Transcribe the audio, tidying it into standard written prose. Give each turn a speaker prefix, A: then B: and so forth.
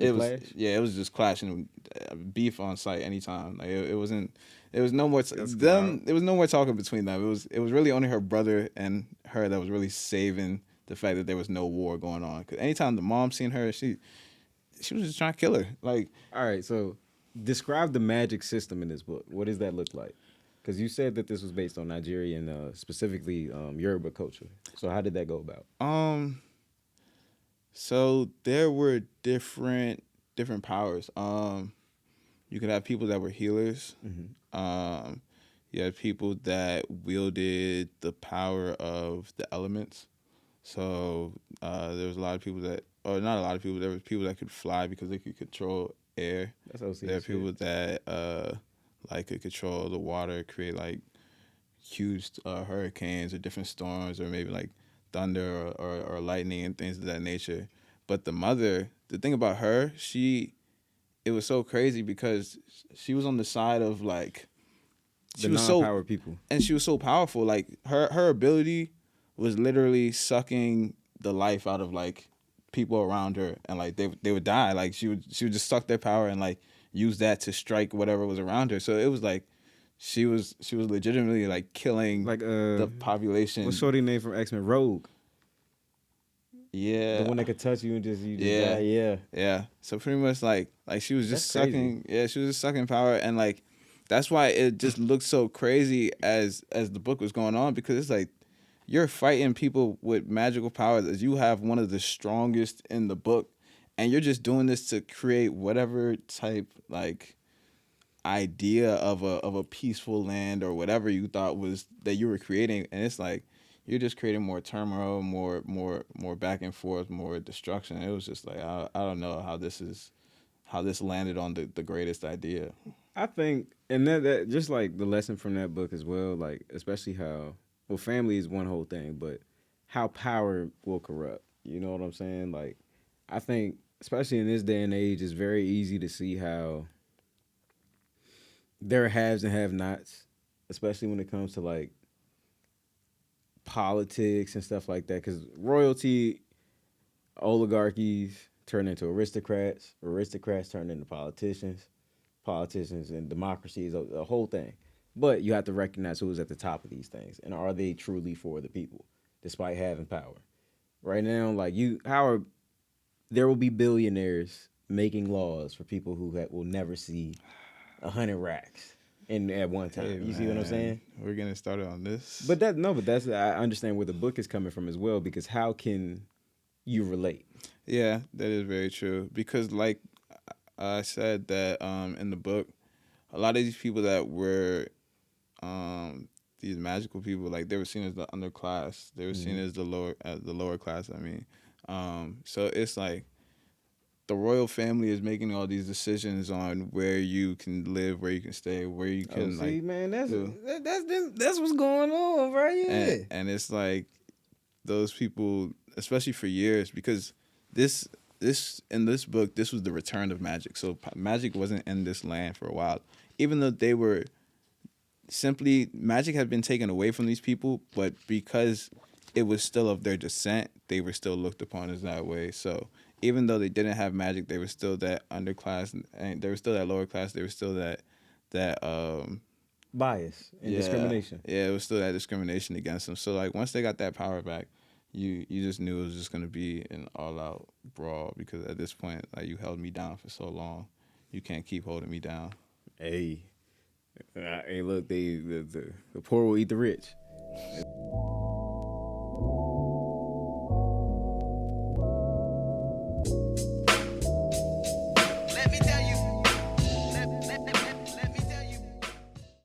A: It was
B: clash?
A: yeah, it was just clashing, beef on site anytime. Like it wasn't. It was no more
C: That's
A: them.
C: wild.
A: There was no more talking between them. It was really only her brother and her that was really saving the fact that there was no war going on. Because anytime the mom seen her, she was just trying to kill her. Like
B: All right, so describe the magic system in this book. What does that look like? Because you said that this was based on Nigerian, specifically Yoruba culture. So how did that go about?
A: So there were different powers. You could have people that were healers. You had people that wielded the power of the elements. So there was a lot of people that, or not a lot of people. There were people that could fly because they could control air.
B: That's OC
A: There are
B: shit.
A: people that like could control the water, create like huge hurricanes or different storms, or maybe like thunder or lightning and things of that nature. But the mother, the thing about her, it was so crazy because she was on the side of like
B: The non-power people.
A: and she was so powerful. Like her ability was literally sucking the life out of like people around her, and like they would die. Like she would just suck their power and like use that to strike whatever was around her. So it was like she was legitimately like killing
B: Like
A: the population.
B: what's shorty name from X-Men? Rogue.
A: Yeah.
B: The one that could touch you and just
A: Yeah.
B: die. Yeah.
A: Yeah. So pretty much like she was just
B: That's crazy.
A: sucking. Yeah, she was just sucking power, and like that's why it just looked so crazy as the book was going on, because it's like you're fighting people with magical powers as you have one of the strongest in the book, and you're just doing this to create whatever type like idea of a peaceful land or whatever you thought was that you were creating, and it's like you're just creating more turmoil, more back and forth, more destruction. It was just like I don't know how this landed on the greatest idea.
B: I think, and that just like the lesson from that book as well, like especially how, well, family is one whole thing, but how power will corrupt. You know what I'm saying? Like, I think, especially in this day and age, it's very easy to see how there are haves and have-nots, especially when it comes to like politics and stuff like that. Because royalty, oligarchies turn into aristocrats, aristocrats turn into politicians, politicians and democracy is a whole thing. But you have to recognize who is at the top of these things, and are they truly for the people, despite having power. Right now, like there will be billionaires making laws for people who will never see 100 racks at one time.
A: Hey,
B: You see what I'm
A: man,
B: saying?
A: We're getting started on this.
B: But that's I understand where the book is coming from as well, because how can you relate?
A: Yeah, that is very true. Because like I said that in the book, a lot of these people that were these magical people, like they were seen as the underclass. They were seen as the lower class. I mean, so it's like the royal family is making all these decisions on where you can live, where you can stay, where you can
B: See,
A: like.
B: man,
A: do.
B: that's what's going on, right? Yeah.
A: And it's like those people, especially for years, because this in this book, this was the return of magic. So magic wasn't in this land for a while, even though they were simply magic had been taken away from these people, but because it was still of their descent, they were still looked upon as that way. So even though they didn't have magic, they were still that underclass, and they were still that lower class. They were still that
B: Bias and discrimination.
A: Yeah, it was still that discrimination against them. So like once they got that power back, you just knew it was just gonna be an all out brawl, because at this point, like, you held me down for so long, you can't keep holding me down.
B: Hey, hey, look, the poor will eat the rich.